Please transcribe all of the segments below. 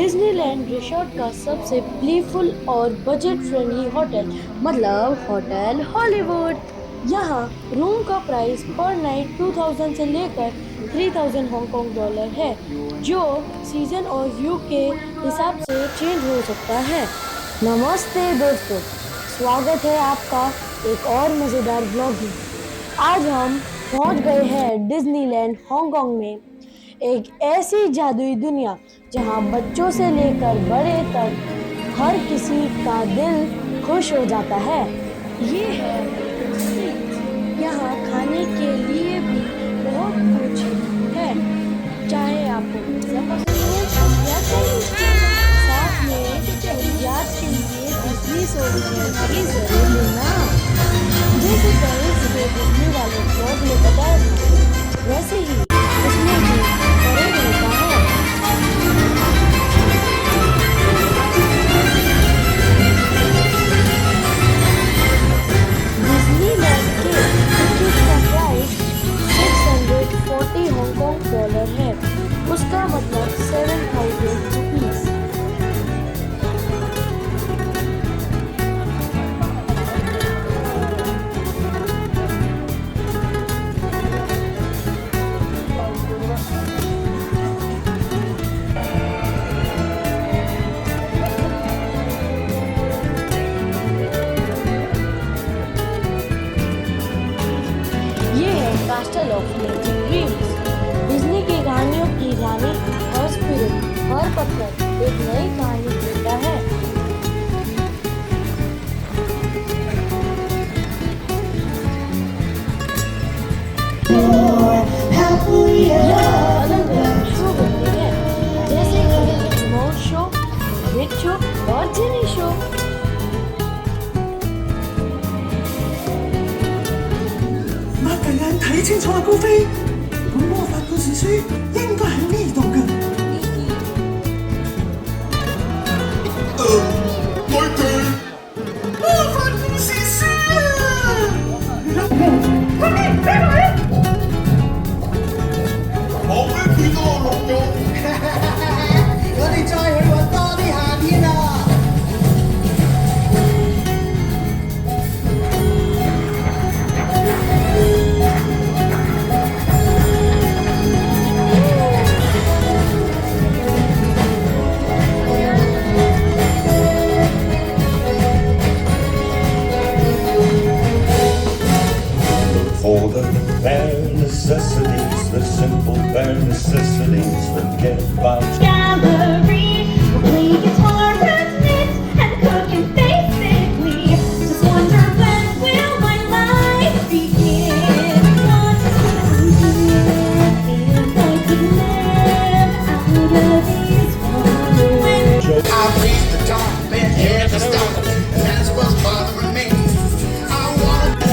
Disneyland resort का सबसे playful और बजट फ्रेंडली होटल मतलब होटल हॉलीवुड। यहाँ रूम का प्राइस पर नाइट 2000 से लेकर 3000 हांगकांग डॉलर है, जो सीजन और व्यू के हिसाब से चेंज हो सकता है। नमस्ते दोस्तों, स्वागत है आपका एक और मज़ेदार ब्लॉग में। आज हम पहुंच गए हैं डिज्नीलैंड हांगकांग में, एक ऐसी जादुई दुनिया जहां बच्चों से लेकर बड़े तक हर किसी का दिल खुश हो जाता है। ये है स्ट्रीट। यहाँ खाने के लिए भी बहुत कुछ है, चाहे आपको पिज्जा पसंद हो या चाइनीज फूड। साथ में याद के लिए डिज्नी सोवेनिर भी जरूर लेना। जैसे पेरिस के डिज्नी वाले ब्लॉग में बताया था, वैसे ही इसमें भी परेड होता है। डिज्नीलैंड के टिकट का प्राइस 640 हांगकांग डॉलर है, उसका मतलब 7000 रुपीस। ये है कास्टल ऑफ मैजिक ड्रीम्स। डिज्नी की कहानियों की रानी हर स्पिरिट, हर पत्थर एक नई कहानी देता है। यहाँ अलग अलग शो होते हैं, जैसे कि रिमोट शो, बिग शो और jenny शो।睇清楚啦，高飛，本魔法故事書應該喺呢度㗎。我哋魔法故事書啊！快啲俾佢！我俾幾多個龍用？我哋再去揾多啲夏天啊！For the bare necessities, the simple bare necessities that get by. Gallery, play guitar and knit and cook and basically just wonder when will my life begin. What would I give if I could live out of these waters? I breathe the dark, been here to stop, and that's what's bothering me. I wanna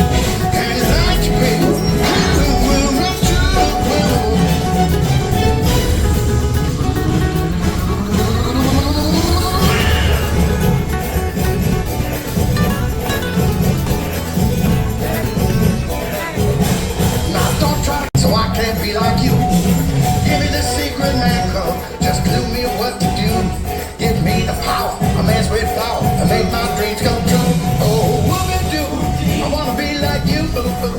and like you, baby. I will not Now don't try, so I can't be like you. Give me the secret man code, just clue me what to do. Give me the power, a man's red flower, and make my dreams come true. Oh, woman do, I wanna be like you, boo boo.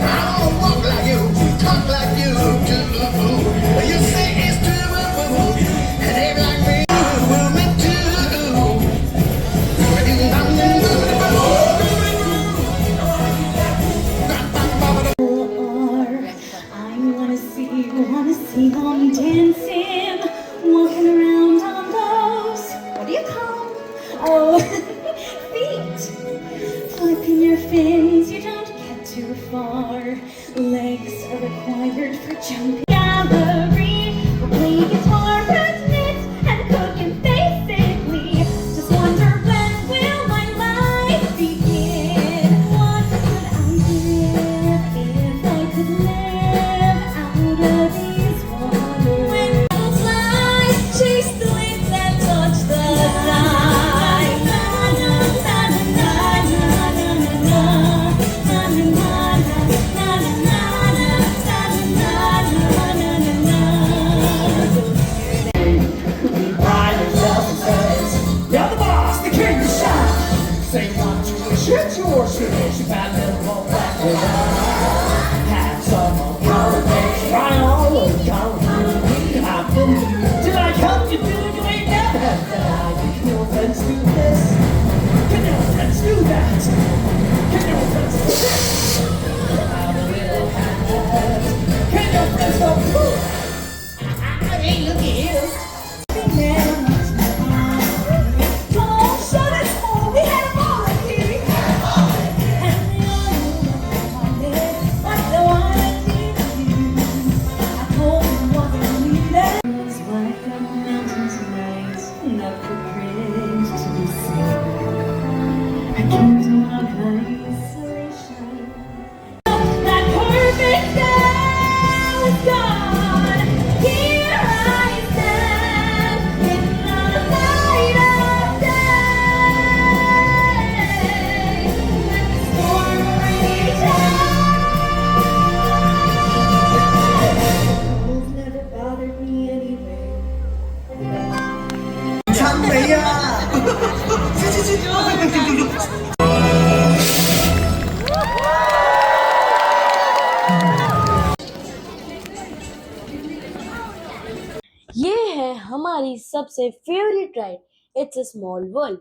I wanna walk like you, talk like you, too. You say it's true, and act like me, woman do. Wanna see them dancing, walking around on those, what do you call 'em? Oh, feet. Flipping your fins, you don't get too far. Legs are required for jumping. Gallery, play guitar and knit and cook and basically just wonder when will my life begin. What would I give if I could live out of these waters? When butterflies chase the winds and touch the sky. Na na na na na na na na na na na na na na na na na na. हमारी सबसे favourite ride it's a small world,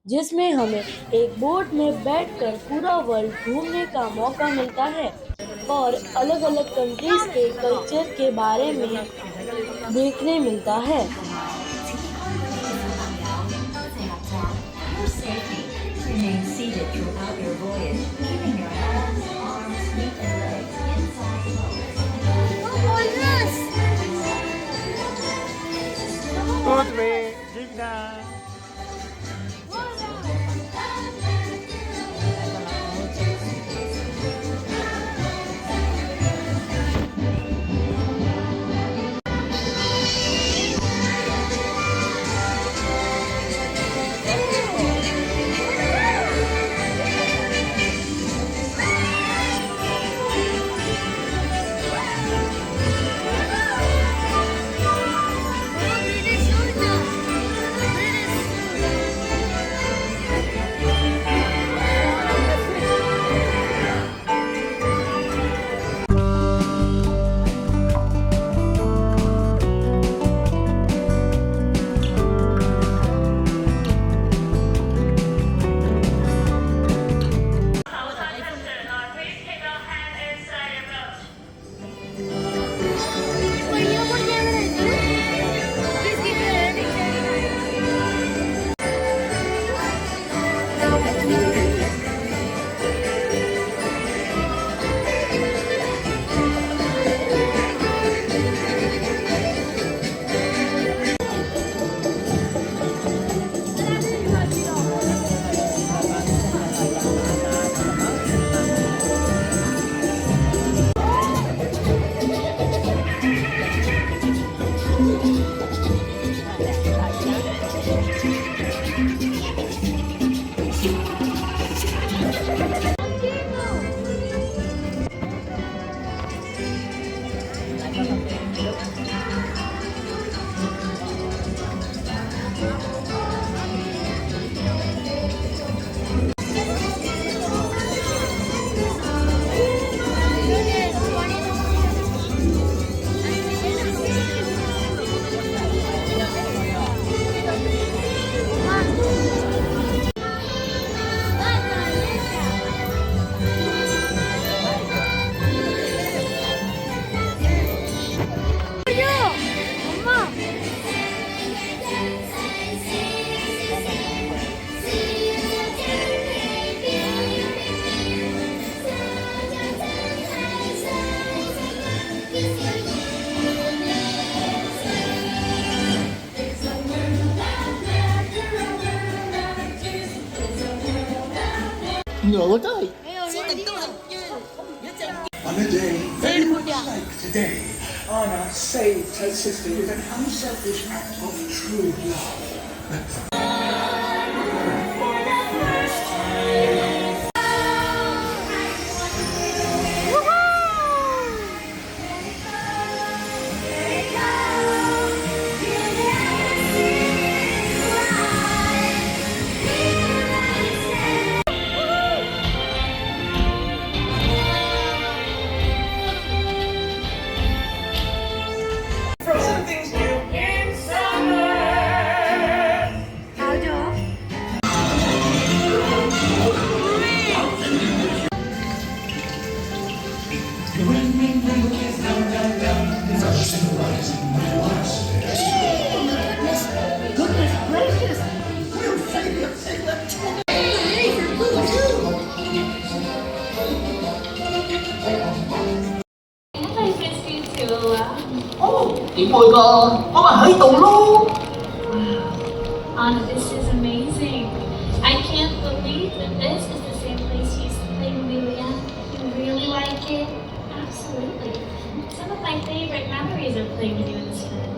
जिसमें हमें एक boat में बैठकर पूरा world घूमने का मौका मिलता है और अलग अलग कंट्रीज के कल्चर के बारे में देखने मिलता है। For safety, remain seated throughout your voyage, keeping your hands, arms, feet, and legs inside the boat. Good way, Gina. On a day very much like today, Anna saved her sister with an unselfish act of true love. Điểm vui cơ, có mà hơi tù luôn. Anna, this is amazing. I can't believe that this is the same place you used to play when we were young. You really like it? Absolutely. Some of my favorite memories are playing with you in this room.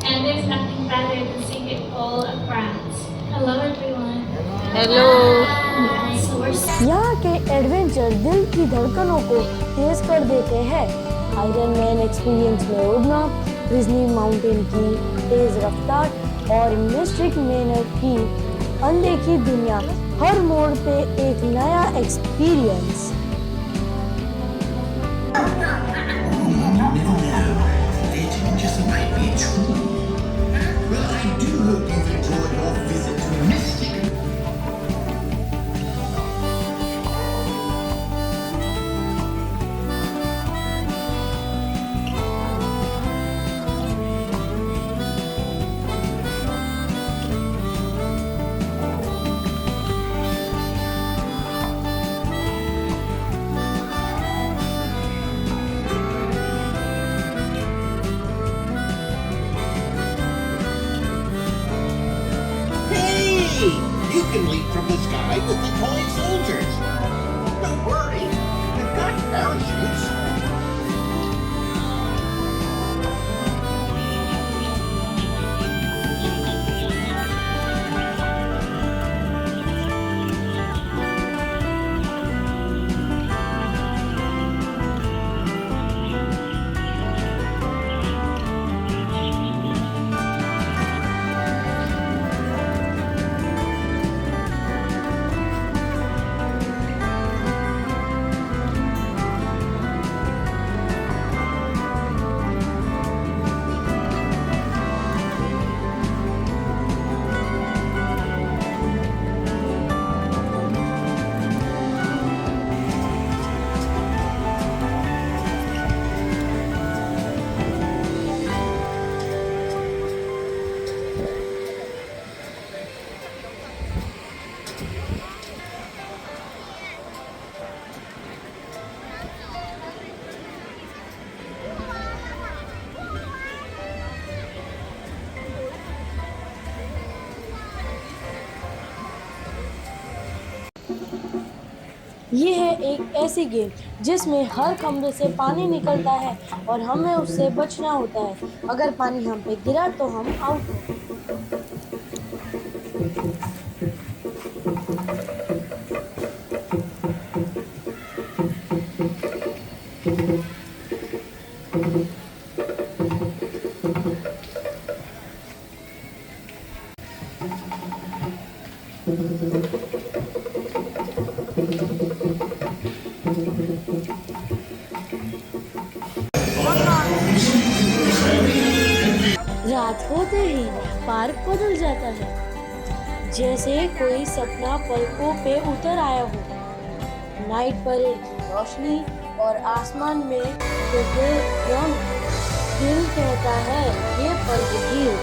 And there's nothing better than seeing it full of friends. Hello, everyone. Hello. Hi. So we're यहाँ के adventure दिल की धड़कनों को तेज कर देते हैं। Iron man experience में उड़ना, डिज्नी माउंटेन की तेज रफ्तार और मिस्टिक मैनर की अनदेखी दुनिया, हर मोड़ पे एक नया experience. They didn't just might be true. Well, I do hope you've enjoyed your visit to Mystic. Hey! You can leap from the sky with the toy soldiers. Don't worry, we've got parachutes. ये है एक ऐसी game जिसमें हर खंभे से पानी निकलता है और हमें उससे बचना होता है। अगर पानी हम पे गिरा तो हम आउट हो। रात होते ही पार्क बदल जाता है, जैसे कोई सपना पलकों पे उतर आया हो। नाइट परेड की रोशनी और आसमान में उभरे रंग, दिल कहता है ये पल यही हो।